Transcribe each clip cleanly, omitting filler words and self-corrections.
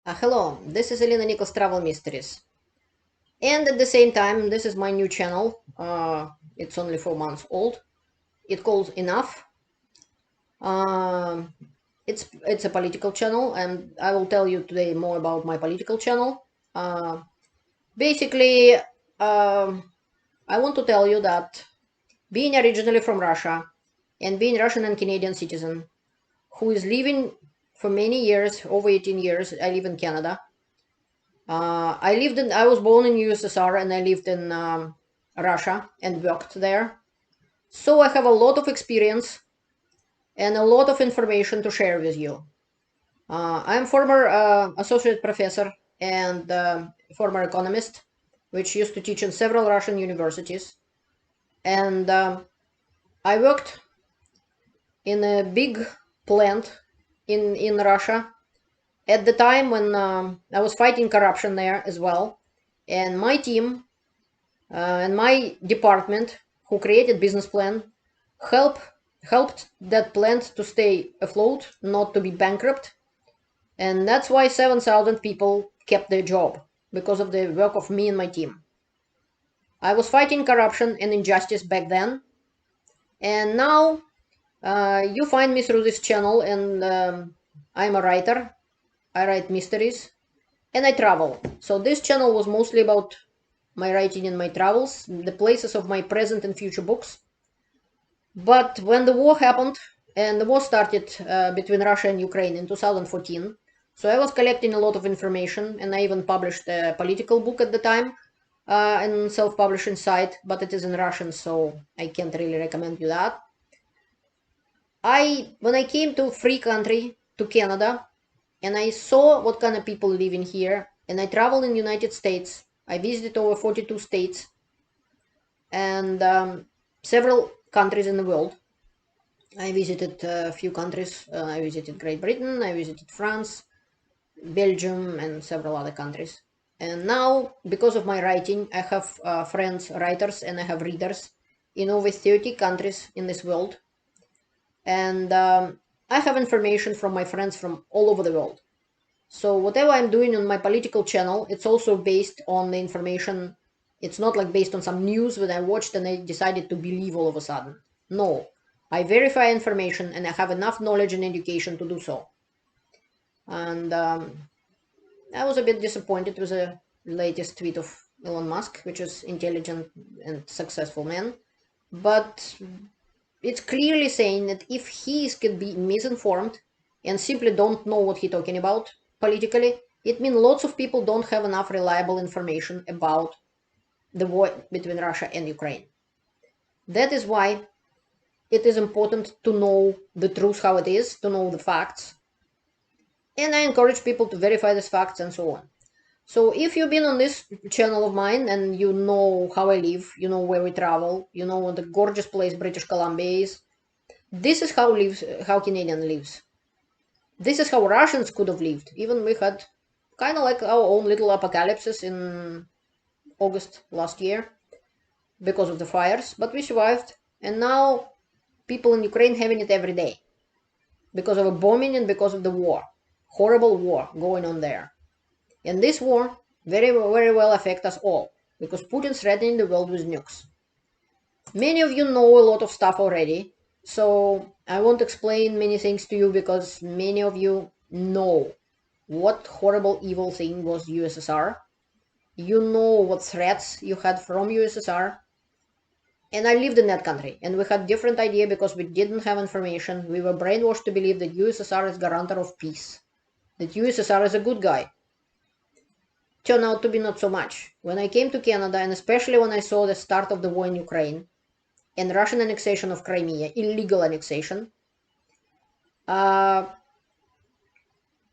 Hello, this is Elena Nichols Travel Mysteries. And at the same time, this is my new channel. It's only 4 months old. It calls Enough. Um, it's a political channel, and I will tell you today more about my political channel. Basically, I want to tell you that being originally from Russia and being Russian and Canadian citizen who is living for many years, over 18 years, I live in Canada. I was born in USSR and I lived in Russia and worked there. So I have a lot of experience and a lot of information to share with you. I'm former associate professor and former economist, which used to teach in several Russian universities. And I worked in a big plant in Russia at the time when I was fighting corruption there as well. And my team and my department, who created business plan, help helped that plant to stay afloat, not to be bankrupt, and that's why 7,000 people kept their job because of the work of me and my team. I was fighting corruption and injustice back then, and now you find me through this channel, and I'm a writer. I write mysteries, and I travel. So this channel was mostly about my writing and my travels, the places of my present and future books. But when the war happened, and the war started between Russia and Ukraine in 2014, so I was collecting a lot of information, and I even published a political book at the time in self-publishing site, but it is in Russian, so I can't really recommend you that. When I came to free country, to Canada, and I saw what kind of people live in here, and I traveled in the United States. I visited over 42 states and several countries in the world. I visited a few countries. I visited Great Britain, I visited France, Belgium, and several other countries. And now, because of my writing, I have friends, writers, and I have readers in over 30 countries in this world. And I have information from my friends from all over the world. So whatever I'm doing on my political channel, it's also based on the information. It's not like based on some news that I watched and I decided to believe all of a sudden. No, I verify information and I have enough knowledge and education to do so. And I was a bit disappointed with the latest tweet of Elon Musk, which is intelligent and successful man. But it's clearly saying that if he could be misinformed and simply don't know what he's talking about politically, it means lots of people don't have enough reliable information about the war between Russia and Ukraine. That is why it is important to know the truth how it is, to know the facts. And I encourage people to verify these facts and so on. So if you've been on this channel of mine and you know how I live, you know where we travel, you know what the gorgeous place British Columbia is, this is how Canadian lives. This is how Russians could have lived. Even we had kind of like our own little apocalypses in August last year because of the fires, but we survived. And now people in Ukraine having it every day because of a bombing and because of the war, horrible war going on there. And this war very well affect us all because Putin's threatening the world with nukes. Many of you know a lot of stuff already, so I won't explain many things to you because many of you know what horrible evil thing was USSR. You know what threats you had from USSR. And I lived in that country, and we had different idea because we didn't have information. We were brainwashed to believe that USSR is guarantor of peace, that USSR is a good guy. Turned out to be not so much. When I came to Canada, and especially when I saw the start of the war in Ukraine, and Russian annexation of Crimea, illegal annexation, uh,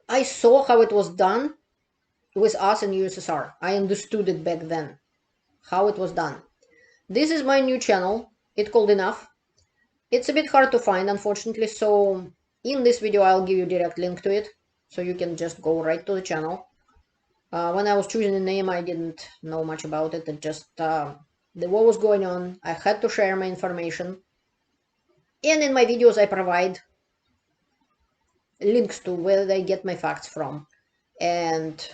I saw how it was done with us in USSR. I understood it back then, how it was done. This is my new channel. It's called Enough. It's a bit hard to find, unfortunately, so in this video I'll give you a direct link to it, so you can just go right to the channel. When I was choosing the name, I didn't know much about it. It just, the war was going on. I had to share my information. And in my videos, I provide links to where I get my facts from. and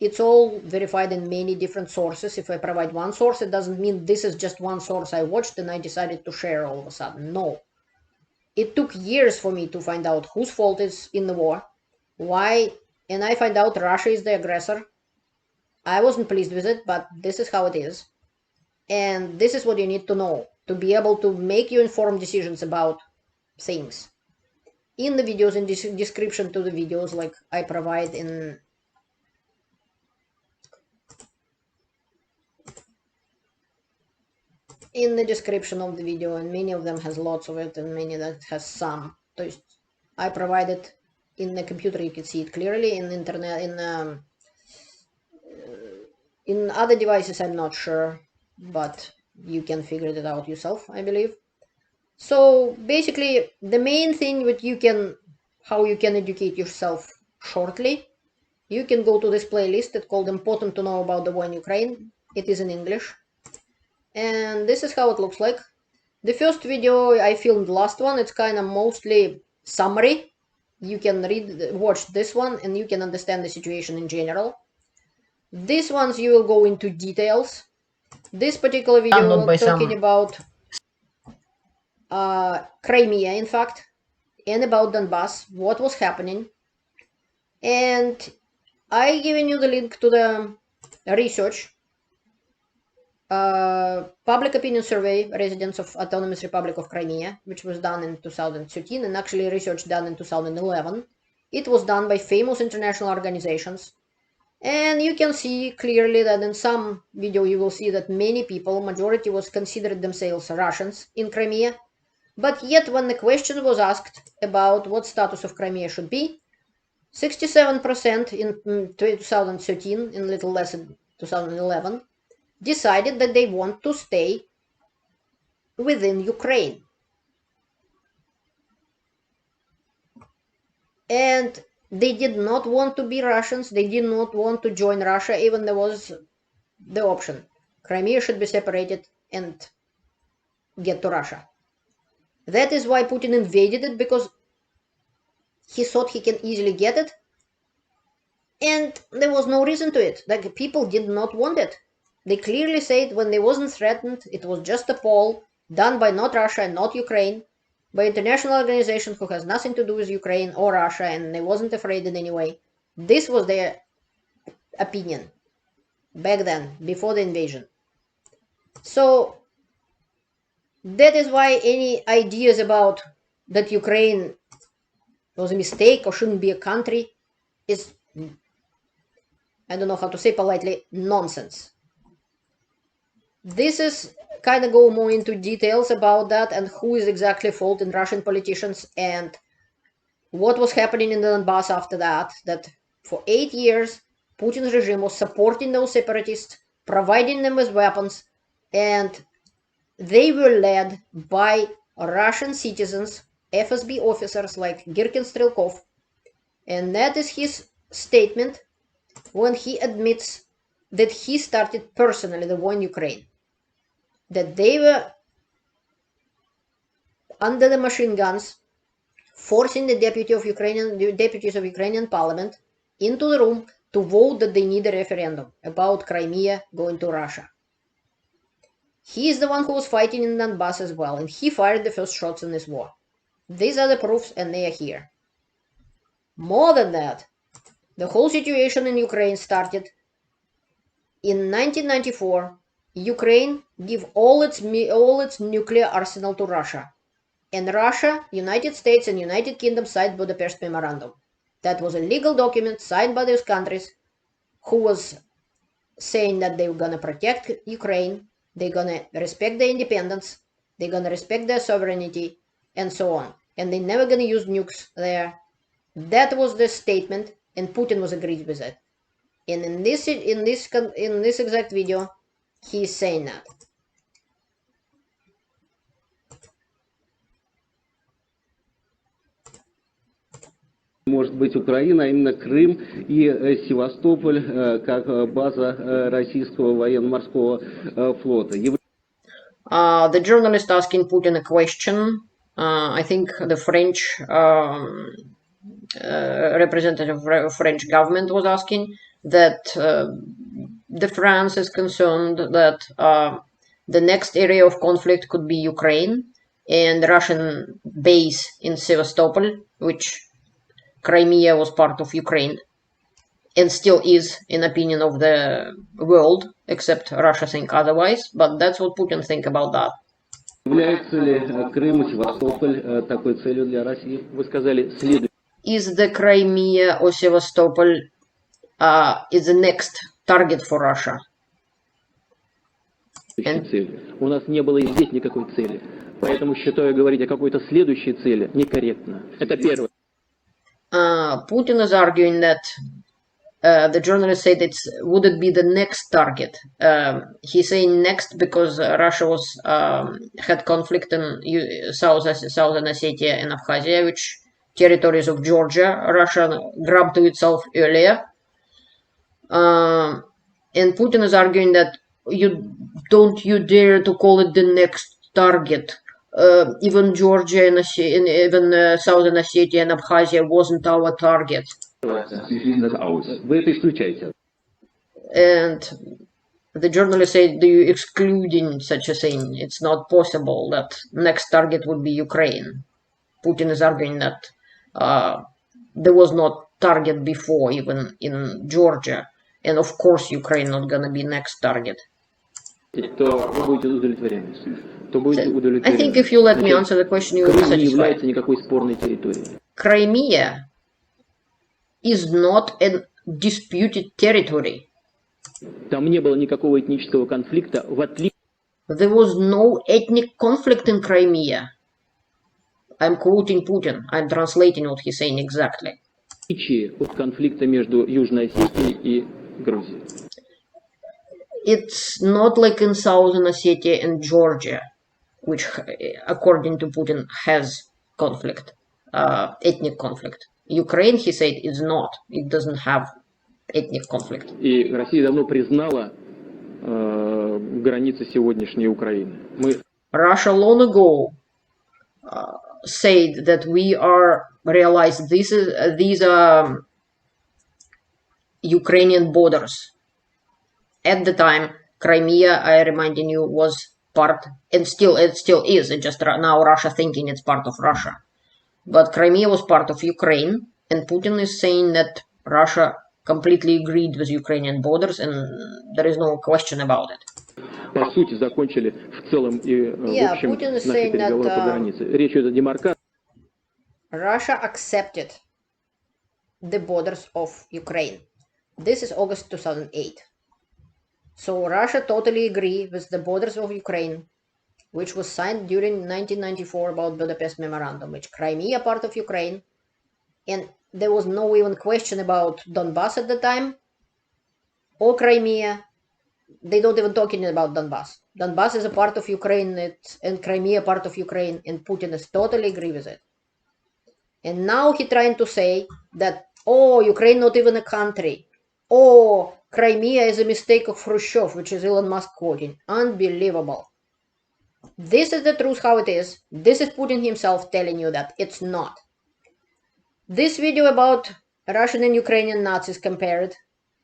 it's all verified in many different sources. If I provide one source, it doesn't mean this is just one source I watched and I decided to share all of a sudden. No. It took years for me to find out whose fault is in the war, why, and I find out Russia is the aggressor. I wasn't pleased with it, but this is how it is. And this is what you need to know to be able to make your informed decisions about things. In the videos, in this description to the videos, like I provide in the description of the video, and many of them has lots of it and many that has some. So I provided in the computer, you can see it clearly. In the internet, in other devices, I'm not sure, but you can figure it out yourself, I believe. So basically, the main thing that how you can educate yourself shortly, you can go to this playlist. It's called Important to Know About the War in Ukraine. It is in English. And this is how it looks like. The first video I filmed, last one, it's kind of mostly summary. You can watch this one and you can understand the situation in general. These ones you will go into details. This particular video talking about Crimea, in fact, and about Donbass, what was happening. And I given you the link to the research. Public opinion survey, residents of Autonomous Republic of Crimea, which was done in 2013, and actually research done in 2011. It was done by famous international organizations. And you can see clearly that in some video you will see that many people, majority was considered themselves Russians in Crimea. But yet when the question was asked about what status of Crimea should be, 67% in 2013, in little less than 2011, decided that they want to stay within Ukraine. And they did not want to be Russians. They did not want to join Russia, even there was the option. Crimea should be separated and get to Russia. That is why Putin invaded it, because he thought he can easily get it. And there was no reason to it. Like, people did not want it. They clearly said when they wasn't threatened, it was just a poll done by not Russia and not Ukraine, by international organization who has nothing to do with Ukraine or Russia, and they wasn't afraid in any way. This was their opinion back then, before the invasion. So that is why any ideas about that Ukraine was a mistake or shouldn't be a country is, I don't know how to say politely, nonsense. This is kind of go more into details about that and who is exactly fault in Russian politicians and what was happening in the Donbass after that, that for 8 years, Putin's regime was supporting those separatists, providing them with weapons, and they were led by Russian citizens, FSB officers like Girkin Strelkov, and that is his statement when he admits that he started personally the war in Ukraine, that they were under the machine guns, forcing the deputies of Ukrainian parliament into the room to vote that they need a referendum about Crimea going to Russia. He is the one who was fighting in Donbass as well, and he fired the first shots in this war. These are the proofs, and they are here. More than that, the whole situation in Ukraine started in 1994. Ukraine gave all its nuclear arsenal to Russia. And Russia, United States, and United Kingdom signed Budapest Memorandum. That was a legal document signed by those countries who was saying that they were going to protect Ukraine, they're going to respect their independence, they're going to respect their sovereignty, and so on. And they're never going to use nukes there. That was the statement, and Putin was agreed with it. And in this exact video, he's saying that. Может быть Украина, а именно Крым и Севастополь как база российского военно-морского флота. The journalist asking Putin a question. I think the French representative of French government was asking, that the France is concerned that the next area of conflict could be Ukraine and Russian base in Sevastopol, which Crimea was part of Ukraine and still is, in opinion of the world, except Russia think otherwise, but that's what Putin think about that. Является ли Крым и Севастополь такой целью для России? Вы сказали, следует. Is the Crimea or Sevastopol is the next target for Russia? Цели. У нас не было и здесь никакой цели. Поэтому считаю, говорить о какой-то следующей цели некорректно. Это первое. Putin is arguing that the journalist said would it be the next target? He's saying next because Russia was had conflict in Southern Ossetia and Abkhazia, which territories of Georgia Russia grabbed to itself earlier. And Putin is arguing that you dare to call it the next target. Even Georgia and even Southern Ossetia and Abkhazia wasn't our target. Вы это исключаете. And the journalist said, "Do you excluding such a thing? It's not possible that next target would be Ukraine." Putin is arguing that there was not target before, even in Georgia, and of course Ukraine not gonna be next target. То вы будете удовлетворены. I think if you let me answer the question, you will be Крым не satisfied. является никакой спорной территорией. Crimea is not a disputed territory. Там не было никакого этнического конфликта, в отличие. There was no ethnic conflict in Crimea. I'm quoting Putin. I'm translating what he's saying exactly. От конфликта между Южной Осетией и Грузией. It's not like in Southern Ossetia and Georgia, which, according to Putin, has conflict, ethnic conflict. Ukraine, he said, is not. It doesn't have ethnic conflict. И Россия давно признала границы сегодняшней Украины. Russia long ago said that we are realized these are Ukrainian borders. At the time, Crimea, I reminding you, was part, and it still is. It just now Russia thinking it's part of Russia. But Crimea was part of Ukraine, and Putin is saying that Russia completely agreed with Ukrainian borders, and there is no question about it. По сути, закончили в целом и в общем наши переговоры по границе. Речь идет о демаркации. Russia accepted the borders of Ukraine. This is August 2008. So Russia totally agree with the borders of Ukraine, which was signed during 1994 about Budapest Memorandum, which Crimea part of Ukraine, and there was no even question about Donbass at the time, or Crimea. They don't even talking about Donbass. Donbass is a part of Ukraine, and Crimea part of Ukraine, and Putin is totally agree with it. And now he trying to say that, oh, Ukraine not even a country. Oh, Crimea is a mistake of Khrushchev, which is Elon Musk quoting. Unbelievable. This is the truth how it is. This is Putin himself telling you that it's not. This video about Russian and Ukrainian Nazis compared,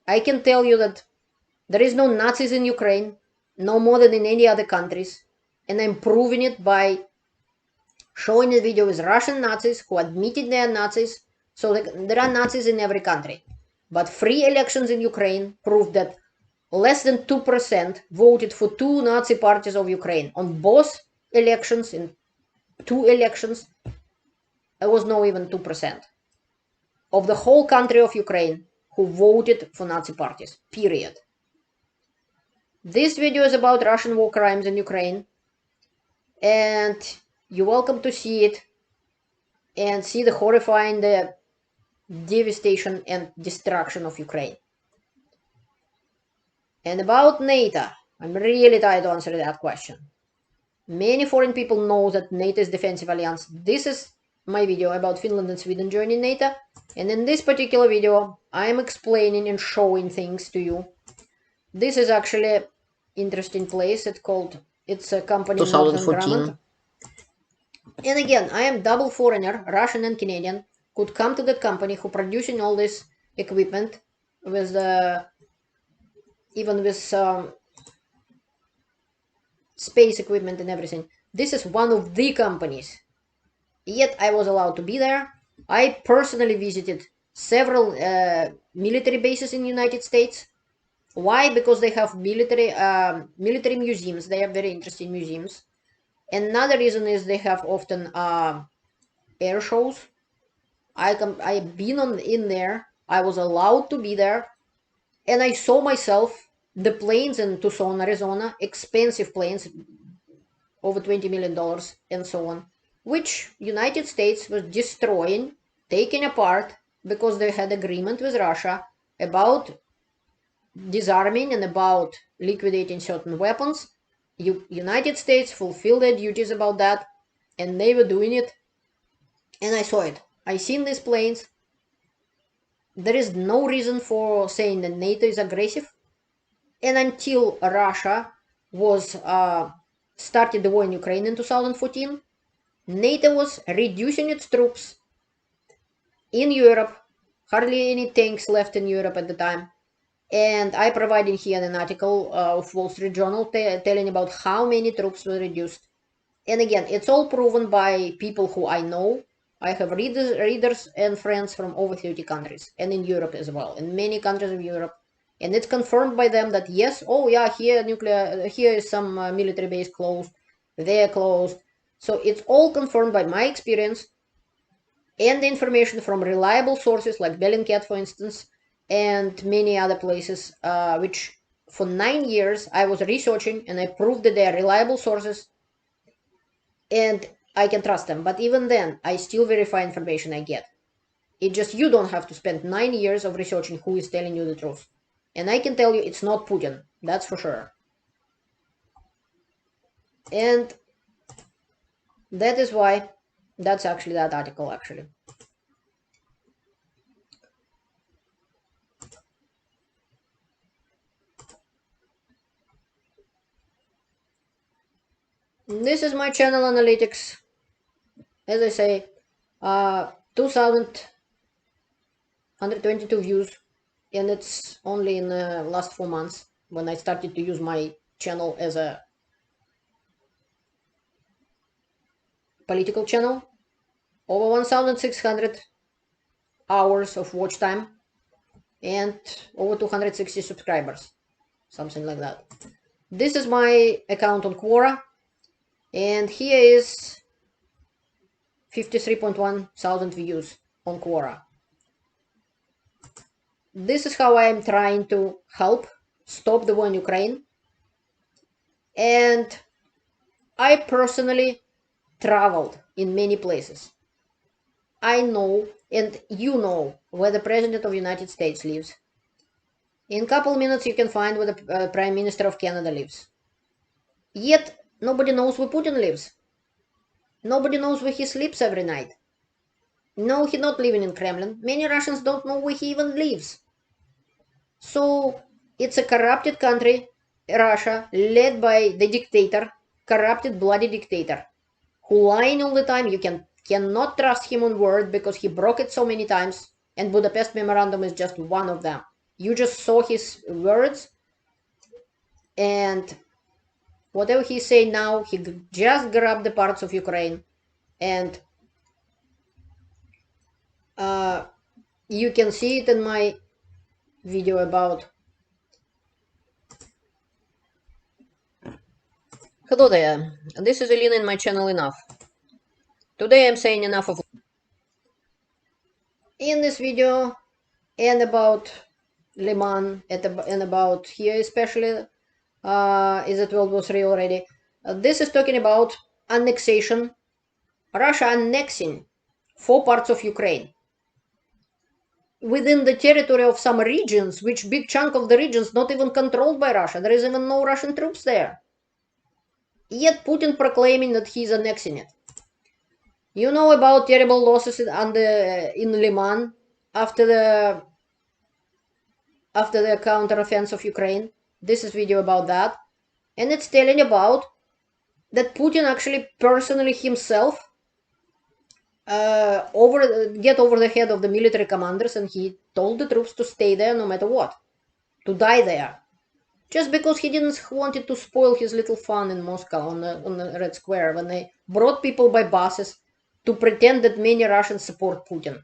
I can tell you that there is no Nazis in Ukraine, no more than in any other countries, and I'm proving it by showing a video with Russian Nazis who admitted they are Nazis, so there are Nazis in every country. But free elections in Ukraine proved that less than 2% voted for two Nazi parties of Ukraine. On both elections, in two elections, there was no even 2% of the whole country of Ukraine who voted for Nazi parties, period. This video is about Russian war crimes in Ukraine, and you're welcome to see it and see the horrifying devastation and destruction of Ukraine. And about NATO, I'm really tired to answer that question. Many foreign people know that NATO is defensive alliance. This is my video about Finland and Sweden joining NATO, and in this particular video I'm explaining and showing things to you. This is actually interesting place. It's a company 2014. And again, I am double foreigner, Russian and Canadian, could come to that company who producing all this equipment with even with space equipment and everything. This is one of the companies. Yet I was allowed to be there. I personally visited several military bases in the United States. Why? Because they have military museums. They are very interesting museums. Another reason is they have often air shows. I've been in there. I was allowed to be there, and I saw myself the planes in Tucson, Arizona, expensive planes, over $20 million and so on, which United States was destroying, taking apart, because they had agreement with Russia about disarming and about liquidating certain weapons. United States fulfilled their duties about that, and they were doing it, and I saw it. I seen these planes. There is no reason for saying that NATO is aggressive, and until Russia was started the war in Ukraine in 2014, NATO was reducing its troops in Europe, hardly any tanks left in Europe at the time. And I provided here an article of Wall Street Journal telling about how many troops were reduced. And again, it's all proven by people who I know. I have readers and friends from over 30 countries, and in Europe as well, in many countries of Europe. And it's confirmed by them that yes, oh yeah, here is some military base closed, they're closed. So it's all confirmed by my experience and the information from reliable sources like Bellingcat, for instance, and many other places, which for 9 years I was researching, and I proved that they are reliable sources and I can trust them. But even then, I still verify information I get. It just, you don't have to spend 9 years of researching who is telling you the truth. And I can tell you it's not Putin, that's for sure. And that is why, that's actually that article actually. This is my channel analytics. As I say, 2,122 views, and it's only in the last 4 months when I started to use my channel as a political channel. Over 1,600 hours of watch time and over 260 subscribers, something like that. This is my account on Quora, and here is 53.1 thousand views on Quora. This is how I am trying to help stop the war in Ukraine. And I personally traveled in many places. I know, and you know, where the President of the United States lives. In a couple of minutes you can find where the Prime Minister of Canada lives. Yet nobody knows where Putin lives. Nobody knows where he sleeps every night. No, he's not living in Kremlin. Many Russians don't know where he even lives. So it's a corrupted country, Russia, led by the dictator, corrupted, bloody dictator, who lying all the time. You cannot trust him on word because he broke it so many times, and Budapest Memorandum is just one of them. You just saw his words, and whatever he say now, he just grabbed the parts of Ukraine, and you can see it in my video about. Hello there, this is Elena in my channel Enough. Today I'm saying enough of in this video, and about Liman, and about here especially, is it World War III already? This is talking about annexation, Russia annexing 4 parts of Ukraine within the territory of some regions, which big chunk of the regions not even controlled by Russia. There is even no Russian troops there. Yet Putin proclaiming that he's annexing it. You know about terrible losses in Liman after the counteroffensive of Ukraine. This is video about that, and it's telling about that Putin actually personally himself get over the head of the military commanders, and he told the troops to stay there no matter what, to die there, just because he didn't wanted to spoil his little fun in Moscow on the Red Square when they brought people by buses to pretend that many Russians support Putin.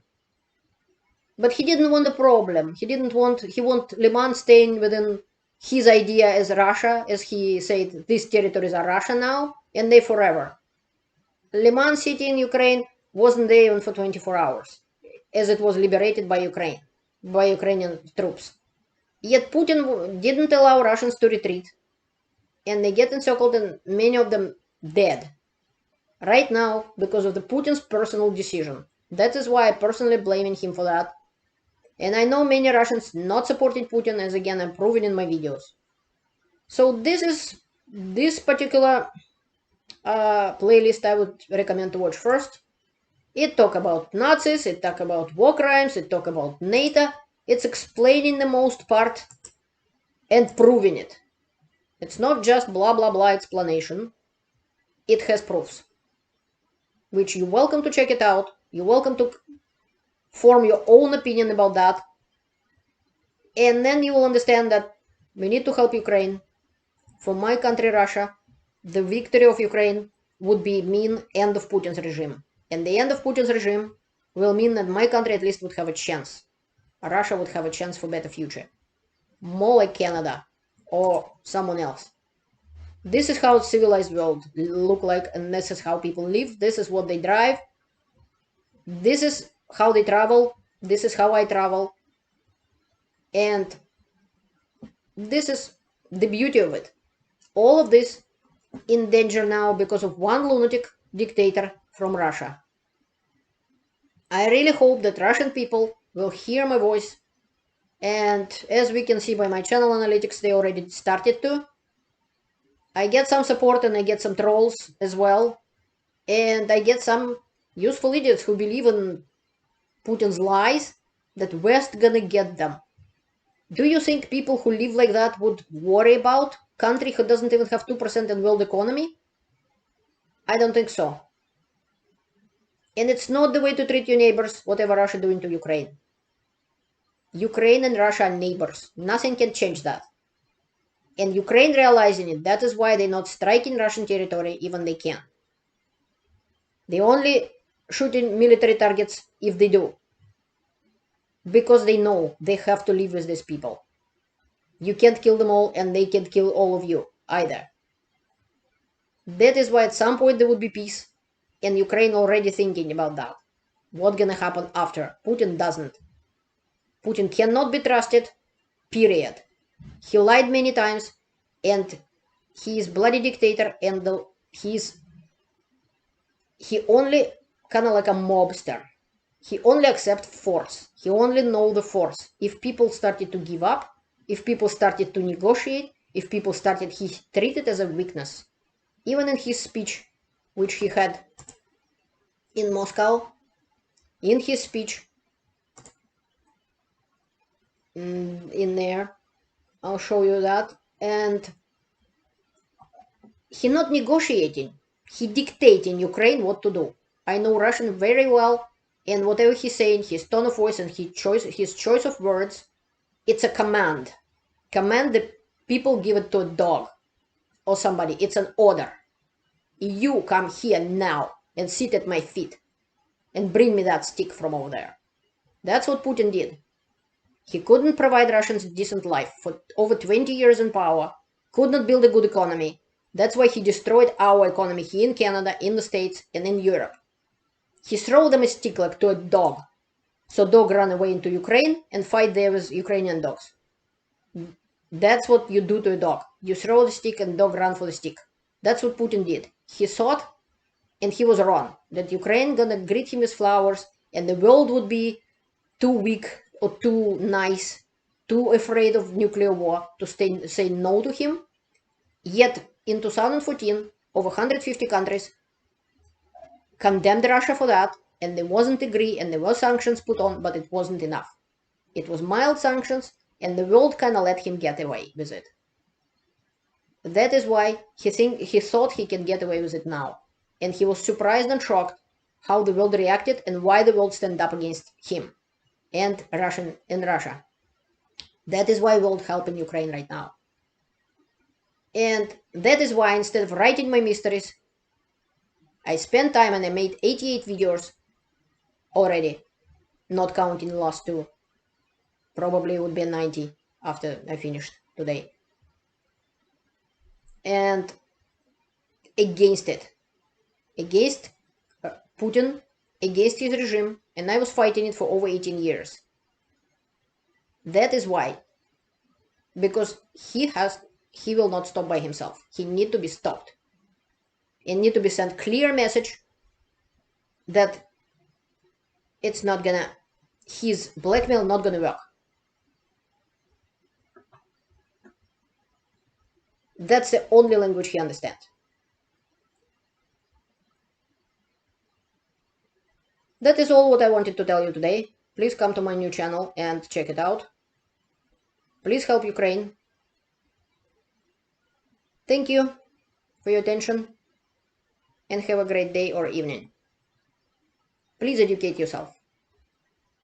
But he didn't want a problem. He want Liman staying within his idea as Russia, as he said, these territories are Russia now, and they forever. Liman city in Ukraine wasn't there even for 24 hours, as it was liberated by Ukrainian troops. Yet Putin didn't allow Russians to retreat, and they get encircled and many of them dead. Right now, because of the Putin's personal decision. That is why I'm personally blaming him for that. And I know many Russians not supporting Putin, as again I'm proving in my videos. So this particular playlist I would recommend to watch first. It talk about Nazis, it talk about war crimes, it talk about NATO. It's explaining the most part and proving it. It's not just blah blah blah explanation. It has proofs, which you're welcome to check it out. You're welcome to form your own opinion about that. And then you will understand that we need to help Ukraine. For my country, Russia, the victory of Ukraine would mean end of Putin's regime. And the end of Putin's regime will mean that my country at least would have a chance. Russia would have a chance for better future. More like Canada or someone else. This is how civilized world look like, and this is how people live. This is what they drive. This is how they travel. This is how I travel. And this is the beauty of it. All of this in danger now because of one lunatic dictator from Russia. I really hope that Russian people will hear my voice. And as we can see by my channel analytics, they already started to. I get some support and I get some trolls as well. And I get some useful idiots who believe in Putin's lies that West gonna get them. Do you think people who live like that would worry about country who doesn't even have 2% in world economy? I don't think so. And it's not the way to treat your neighbors, whatever Russia doing to Ukraine. Ukraine and Russia are neighbors. Nothing can change that. And Ukraine realizing it, that is why they're not striking Russian territory even they can. They only shooting military targets if they do. Because they know they have to live with these people. You can't kill them all and they can't kill all of you either. That is why at some point there would be peace. And Ukraine already thinking about that. What's gonna happen after? Putin doesn't. Putin cannot be trusted, period. He lied many times, and he is bloody dictator, and he only kind of like a mobster. He only accepts force. He only knows the force. If people started to give up, if people started to negotiate, if people started, he treated as a weakness. Even in his speech, which he had in Moscow, in his speech, in there, I'll show you that. And he not negotiating, he dictating Ukraine what to do. I know Russian very well, and whatever he's saying, his tone of voice and his choice of words, it's a command. Command that people give it to a dog or somebody. It's an order. You come here now and sit at my feet and bring me that stick from over there. That's what Putin did. He couldn't provide Russians a decent life for over 20 years in power, could not build a good economy. That's why he destroyed our economy here in Canada, in the States, and in Europe. He threw them a stick like to a dog. So dog ran away into Ukraine and fight there with Ukrainian dogs. That's what you do to a dog. You throw the stick and dog ran for the stick. That's what Putin did. He thought, and he was wrong, that Ukraine gonna greet him with flowers and the world would be too weak or too nice, too afraid of nuclear war to say no to him. Yet in 2014, over 150 countries condemned Russia for that, and they wasn't agree, and there were sanctions put on, but it wasn't enough. It was mild sanctions, and the world kind of let him get away with it. That is why he thought he can get away with it now. And he was surprised and shocked how the world reacted and why the world stand up against him and Russia. That is why world helping Ukraine right now. And that is why instead of writing my mysteries, I spent time and I made 88 videos already, not counting the last two. Probably it would be 90 after I finished today. And against it, against Putin, against his regime, and I was fighting it for over 18 years. That is why, because he will not stop by himself. He need to be stopped. And need to be sent clear message that it's not gonna, his blackmail not gonna work. That's the only language he understands. That is all what I wanted to tell you today. Please come to my new channel and check it out. Please help Ukraine. Thank you for your attention and have a great day or evening. Please educate yourself.